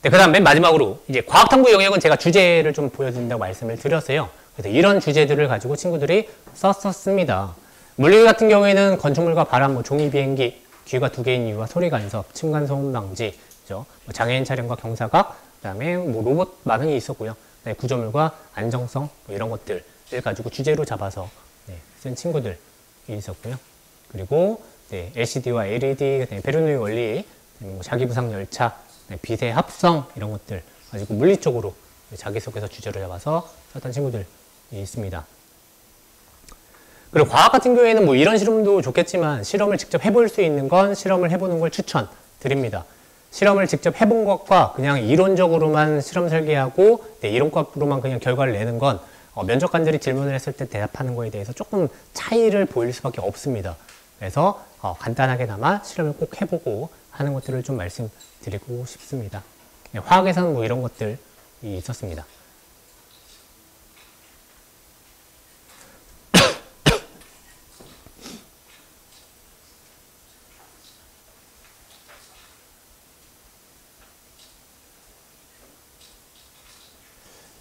네, 그 다음 맨 마지막으로 이제 과학탐구 영역은 제가 주제를 좀 보여드린다고 말씀을 드렸어요. 그래서 이런 주제들을 가지고 친구들이 썼었습니다. 물리 같은 경우에는 건축물과 바람, 종이 비행기, 귀가 2개인 이유와 소리 간섭, 층간 소음 방지, 그죠? 장애인 차량과 경사각, 그다음에 로봇 많은 있었고요. 네, 구조물과 안정성 이런 것들을 가지고 주제로 잡아서 쓴 친구들이 있었고요. 그리고 LCD와 LED, 베르누이 원리, 자기부상 열차, 빛의 합성 이런 것들 가지고 물리 쪽으로 자기소개서 주제로 잡아서 썼던 친구들이 있습니다. 그리고 과학 같은 경우에는 뭐 이런 실험도 좋겠지만 실험을 직접 해볼 수 있는 건 실험을 해보는 걸 추천드립니다. 실험을 직접 해본 것과 그냥 이론적으로만 실험 설계하고 이론값으로만 그냥 결과를 내는 건 면접관들이 질문을 했을 때 대답하는 거에 대해서 조금 차이를 보일 수밖에 없습니다. 그래서 간단하게나마 실험을 꼭 해보고 하는 것들을 좀 말씀드리고 싶습니다. 화학에서는 뭐 이런 것들이 있었습니다.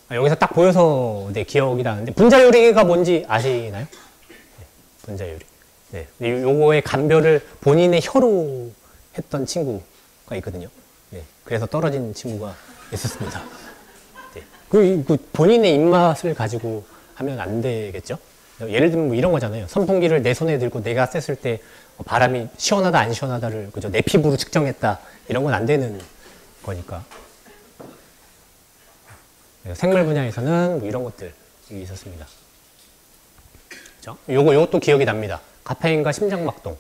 여기서 딱 보여서 기억이 나는데 분자요리가 뭔지 아시나요? 분자요리. 네, 요거의 감별을 본인의 혀로 했던 친구가 있거든요. 네, 그래서 떨어진 친구가 있었습니다. 네, 그 본인의 입맛을 가지고 하면 안 되겠죠? 예를 들면 뭐 이런 거잖아요. 선풍기를 내 손에 들고 내가 쐈을 때 바람이 시원하다 안 시원하다를 그죠? 내 피부로 측정했다 이런 건 안 되는 거니까. 생물 분야에서는 뭐 이런 것들이 있었습니다. 그죠? 요것도 기억이 납니다. 카페인과 심장박동.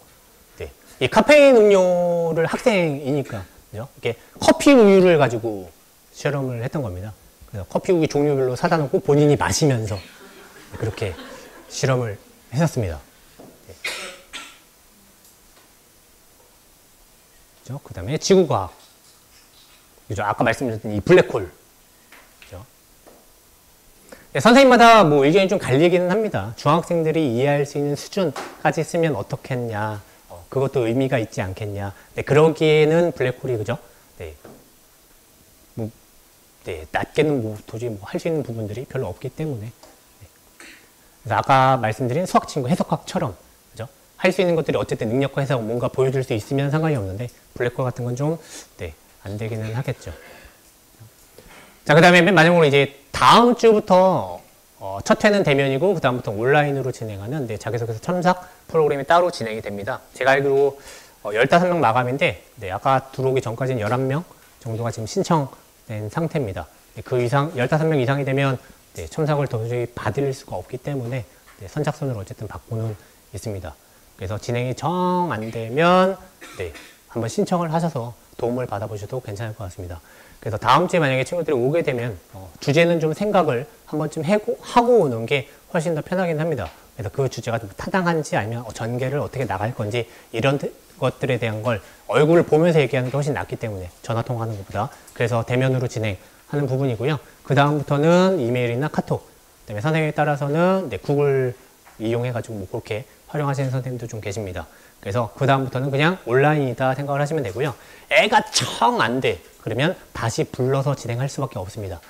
네. 이 카페인 음료를 학생이니까, 그죠? 이렇게 커피 우유를 가지고 실험을 했던 겁니다. 그래서 커피 우유 종류별로 사다 놓고 본인이 마시면서 그렇게 실험을 했었습니다. 네. 그죠? 그 다음에 지구과학. 그죠? 아까 말씀드렸던 이 블랙홀. 네, 선생님마다 뭐 의견이 좀 갈리기는 합니다. 중학생들이 이해할 수 있는 수준까지 쓰면 어떻겠냐, 그것도 의미가 있지 않겠냐. 네, 그러기에는 블랙홀이 그죠? 네, 뭐, 낮게는 뭐 도저히 뭐 할 수 있는 부분들이 별로 없기 때문에. 네. 그래서 아까 말씀드린 수학 친구 해석학처럼 그죠? 할 수 있는 것들이 어쨌든 능력화해서 뭔가 보여줄 수 있으면 상관이 없는데 블랙홀 같은 건 좀 안 되기는 하겠죠. 자, 그 다음에 맨 마지막으로 이제 다음 주부터 첫 회는 대면이고 그 다음부터 온라인으로 진행하는 자기소개서 첨삭 프로그램이 따로 진행이 됩니다. 제가 알기로 15명 마감인데 아까 들어오기 전까지는 11명 정도가 지금 신청된 상태입니다. 그 이상 15명 이상이 되면 첨삭을 도저히 받을 수가 없기 때문에 선착순으로 어쨌든 받고는 있습니다. 그래서 진행이 정 안 되면 한번 신청을 하셔서 도움을 받아보셔도 괜찮을 것 같습니다. 그래서 다음 주에 만약에 친구들이 오게 되면 주제는 좀 생각을 한 번쯤 하고 오는 게 훨씬 더 편하긴 합니다. 그래서 그 주제가 좀 타당한지 아니면 전개를 어떻게 나갈 건지 이런 것들에 대한 걸 얼굴을 보면서 얘기하는 게 훨씬 낫기 때문에 전화통화하는 것보다. 그래서 대면으로 진행하는 부분이고요. 그 다음부터는 이메일이나 카톡, 그다음에 선생님에 따라서는 구글 이용해가지고 뭐 그렇게 활용하시는 선생님도 좀 계십니다. 그래서 그 다음부터는 그냥 온라인이다 생각을 하시면 되고요. 애가 청 안 돼. 그러면 다시 불러서 진행할 수밖에 없습니다.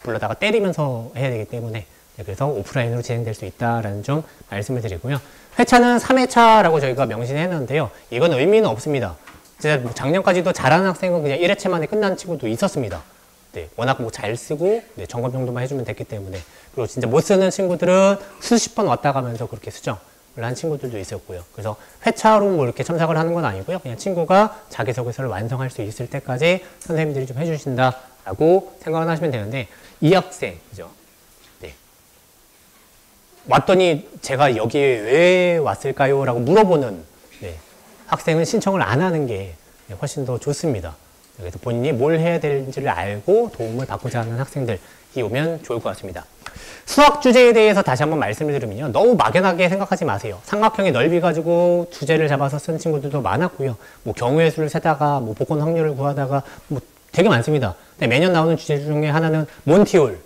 불러다가 때리면서 해야 되기 때문에 그래서 오프라인으로 진행될 수 있다라는 좀 말씀을 드리고요. 회차는 3회차라고 저희가 명시해 놨는데요. 이건 의미는 없습니다. 제가 작년까지도 잘하는 학생은 그냥 1회차 만에 끝난 친구도 있었습니다. 워낙 뭐 잘 쓰고 점검 정도만 해주면 됐기 때문에. 그리고 진짜 못 쓰는 친구들은 수십 번 왔다 가면서 그렇게 수정을 한 친구들도 있었고요. 그래서 회차로 뭐 이렇게 첨삭을 하는 건 아니고요. 그냥 친구가 자기소개서를 완성할 수 있을 때까지 선생님들이 좀 해주신다라고 생각을 하시면 되는데, 이 학생, 그죠? 왔더니 제가 여기에 왜 왔을까요? 라고 물어보는 학생은 신청을 안 하는 게 훨씬 더 좋습니다. 그래서 본인이 뭘 해야 되는지를 알고 도움을 받고자 하는 학생들이 오면 좋을 것 같습니다. 수학 주제에 대해서 다시 한번 말씀을 드리면요. 너무 막연하게 생각하지 마세요. 삼각형의 넓이 가지고 주제를 잡아서 쓴 친구들도 많았고요. 뭐 경우의 수를 세다가 뭐 복권 확률을 구하다가 뭐 되게 많습니다. 매년 나오는 주제 중에 하나는 몬티올.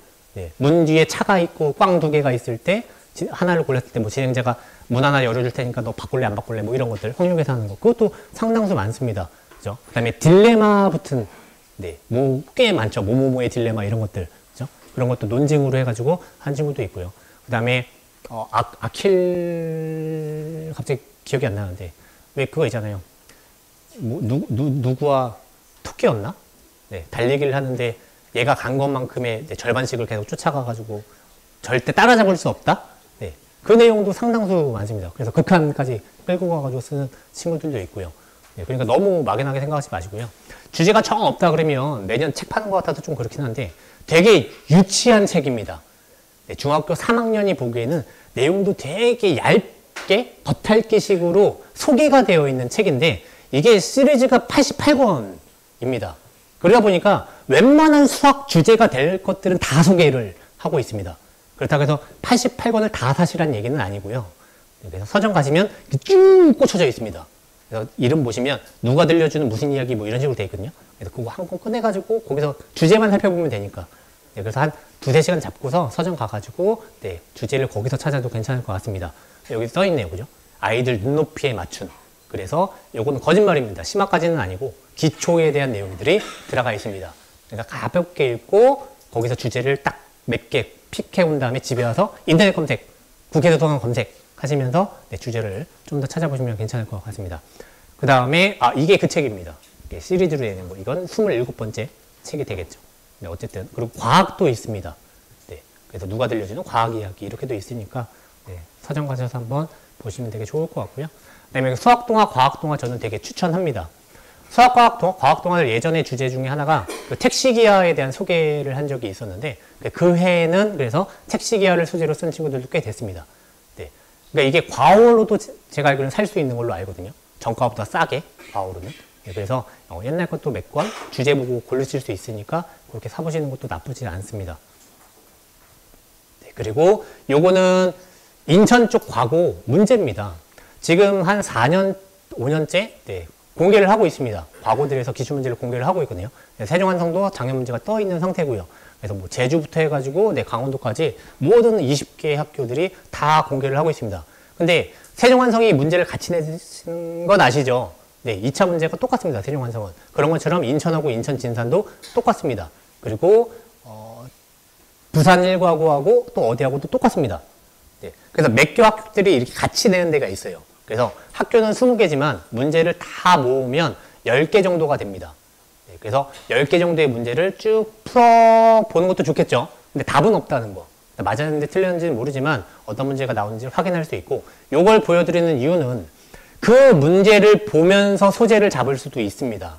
문 뒤에 차가 있고 꽝 2개가 있을 때 하나를 골랐을 때 뭐 진행자가 문 하나 열어줄 테니까 너 바꿀래 안 바꿀래 뭐 이런 것들 확률 계산하는 거, 그것도 상당수 많습니다. 그죠? 그 다음에 딜레마 붙은 네, 뭐 꽤 많죠. 뭐뭐뭐의 딜레마 이런 것들, 그죠? 그런 것도 논증으로 해가지고 한 친구도 있고요. 그 다음에 아킬 갑자기 기억이 안 나는데 왜 그거 있잖아요. 뭐, 누구와 토끼였나? 네, 달리기를 하는데 얘가 간 것만큼의 절반씩을 계속 쫓아가가지고 절대 따라잡을 수 없다? 네, 그 내용도 상당수 많습니다. 그래서 극한까지 끌고 가가지고 쓰는 친구들도 있고요. 네, 그러니까 너무 막연하게 생각하지 마시고요. 주제가 정 없다 그러면 매년 책 파는 것 같아서 좀 그렇긴 한데 되게 유치한 책입니다. 네, 중학교 3학년이 보기에는 내용도 되게 얇게 겉핥기식으로 소개가 되어 있는 책인데 이게 시리즈가 88권입니다. 그러다 보니까 웬만한 수학 주제가 될 것들은 다 소개를 하고 있습니다. 그렇다고 해서 88권을 다 사시라는 얘기는 아니고요. 그래서 서점 가시면 쭉 꽂혀져 있습니다. 그래서 이름 보시면 누가 들려주는 무슨 이야기 뭐 이런 식으로 돼 있거든요. 그래서 그거 한 권 꺼내가지고 거기서 주제만 살펴보면 되니까. 네, 그래서 한 두세 시간 잡고서 서점 가가지고 네, 주제를 거기서 찾아도 괜찮을 것 같습니다. 여기 써 있네요. 그죠? 아이들 눈높이에 맞춘. 그래서 요거는 거짓말입니다. 심화까지는 아니고 기초에 대한 내용들이 들어가 있습니다. 그러니까 가볍게 읽고 거기서 주제를 딱 몇 개 픽해온 다음에 집에 와서 인터넷 검색, 국회도서관 검색 하시면서 네, 주제를 좀 더 찾아보시면 괜찮을 것 같습니다. 그 다음에 이게 그 책입니다. 시리즈로 되는 거. 이건 27번째 책이 되겠죠. 네, 어쨌든 그리고 과학도 있습니다. 네, 그래서 누가 들려주는 과학 이야기 이렇게도 있으니까 네, 서점 가셔서 한번 보시면 되게 좋을 것 같고요. 그다음에 수학동화, 과학동화 저는 되게 추천합니다. 수학, 과학동화를 예전에 주제 중에 하나가 그 택시기하에 대한 소개를 한 적이 있었는데 그 해에는 그래서 택시기하를 소재로 쓴 친구들도 꽤 됐습니다. 네, 그러니까 이게 과오로도 제가 알기로는 살 수 있는 걸로 알거든요. 정가보다 싸게 과오로는. 네, 그래서 옛날 것도 몇 권 주제 보고 고르실 수 있으니까 그렇게 사보시는 것도 나쁘지 않습니다. 네, 그리고 요거는 인천 쪽 과고 문제입니다. 지금 한 4년, 5년째 네, 공개를 하고 있습니다. 과고들에서 기출문제를 공개를 하고 있거든요. 네, 세종한성도 작년 문제가 떠 있는 상태고요. 그래서 뭐 제주부터 해가지고 네, 강원도까지 모든 20개의 학교들이 다 공개를 하고 있습니다. 근데 세종한성이 문제를 같이 내신 건 아시죠? 네, 2차 문제가 똑같습니다. 세종한성은. 그런 것처럼 인천하고 인천 진산도 똑같습니다. 그리고 부산 1과고하고 또 어디하고도 똑같습니다. 네, 그래서 몇 개 학교들이 이렇게 같이 내는 데가 있어요. 그래서 학교는 20개지만 문제를 다 모으면 10개 정도가 됩니다. 네, 그래서 10개 정도의 문제를 쭉 풀어보는 것도 좋겠죠. 근데 답은 없다는 거. 맞았는지 틀렸는지는 모르지만 어떤 문제가 나오는지 확인할 수 있고 이걸 보여드리는 이유는 그 문제를 보면서 소재를 잡을 수도 있습니다.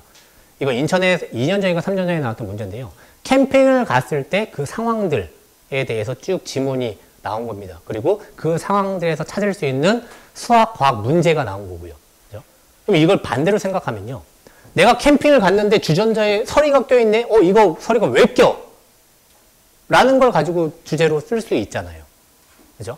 이거 인천에 2년 전인가 3년 전에 나왔던 문제인데요. 캠핑을 갔을 때 그 상황들에 대해서 쭉 지문이 나온 겁니다. 그리고 그 상황들에서 찾을 수 있는 수학, 과학 문제가 나온 거고요. 그죠? 그럼 이걸 반대로 생각하면요. 내가 캠핑을 갔는데 주전자에 서리가 껴있네? 이거 서리가 왜 껴? 라는 걸 가지고 주제로 쓸 수 있잖아요. 그죠?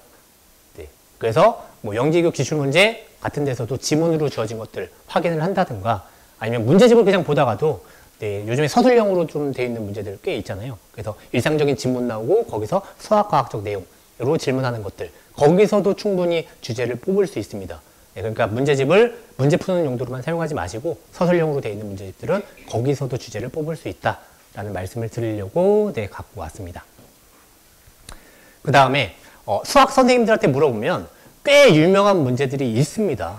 네. 그래서 뭐 영재교 기출문제 같은 데서도 지문으로 주어진 것들 확인을 한다든가 아니면 문제집을 그냥 보다가도 네, 요즘에 서술형으로 좀 돼 있는 문제들 꽤 있잖아요. 그래서 일상적인 지문 나오고 거기서 수학과학적 내용으로 질문하는 것들 거기서도 충분히 주제를 뽑을 수 있습니다. 네, 그러니까 문제집을 문제 푸는 용도로만 사용하지 마시고 서술형으로 돼 있는 문제집들은 거기서도 주제를 뽑을 수 있다라는 말씀을 드리려고 네, 갖고 왔습니다. 그 다음에 수학 선생님들한테 물어보면 꽤 유명한 문제들이 있습니다.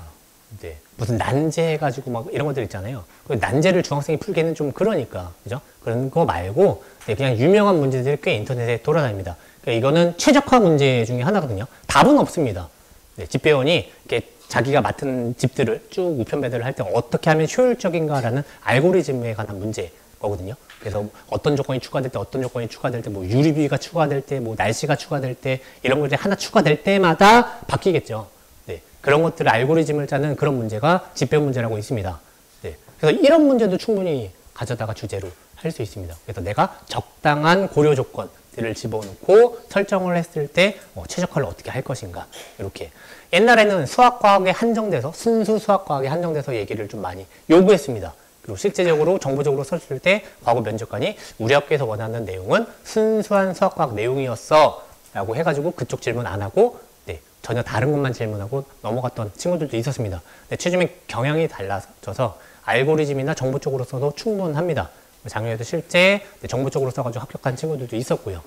네, 무슨 난제 해가지고 막 이런 것들 있잖아요. 난제를 중학생이 풀기는 좀 그러니까, 그죠? 그런 거 말고 네, 그냥 유명한 문제들이 꽤 인터넷에 돌아다닙니다. 그러니까 이거는 최적화 문제 중에 하나거든요. 답은 없습니다. 네, 집배원이 이렇게 자기가 맡은 집들을 쭉 우편 배달을 할 때 어떻게 하면 효율적인가라는 알고리즘에 관한 문제거든요. 그래서 어떤 조건이 추가될 때, 어떤 조건이 추가될 때, 뭐 유리비가 추가될 때, 뭐 날씨가 추가될 때 이런 것들이 하나 추가될 때마다 바뀌겠죠. 네, 그런 것들을 알고리즘을 짜는 그런 문제가 집배원 문제라고 있습니다. 네, 그래서 이런 문제도 충분히 가져다가 주제로 할 수 있습니다. 그래서 내가 적당한 고려 조건들을 집어넣고 설정을 했을 때 최적화를 어떻게 할 것인가 이렇게. 옛날에는 수학과학에 한정돼서 순수 수학과학에 한정돼서 얘기를 좀 많이 요구했습니다. 그리고 실제적으로 정보적으로 썼을 때 과거 면접관이 우리 학교에서 원하는 내용은 순수한 수학과학 내용이었어 라고 해가지고 그쪽 질문 안 하고 네, 전혀 다른 것만 질문하고 넘어갔던 친구들도 있었습니다. 네, 최근에 경향이 달라져서 알고리즘이나 정보 쪽으로 써도 충분합니다. 작년에도 실제 정보 쪽으로 써가지고 합격한 친구들도 있었고요.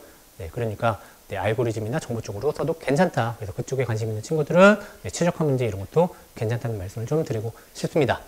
그러니까 알고리즘이나 정보 쪽으로 써도 괜찮다. 그래서 그쪽에 관심 있는 친구들은 최적화 문제 이런 것도 괜찮다는 말씀을 좀 드리고 싶습니다.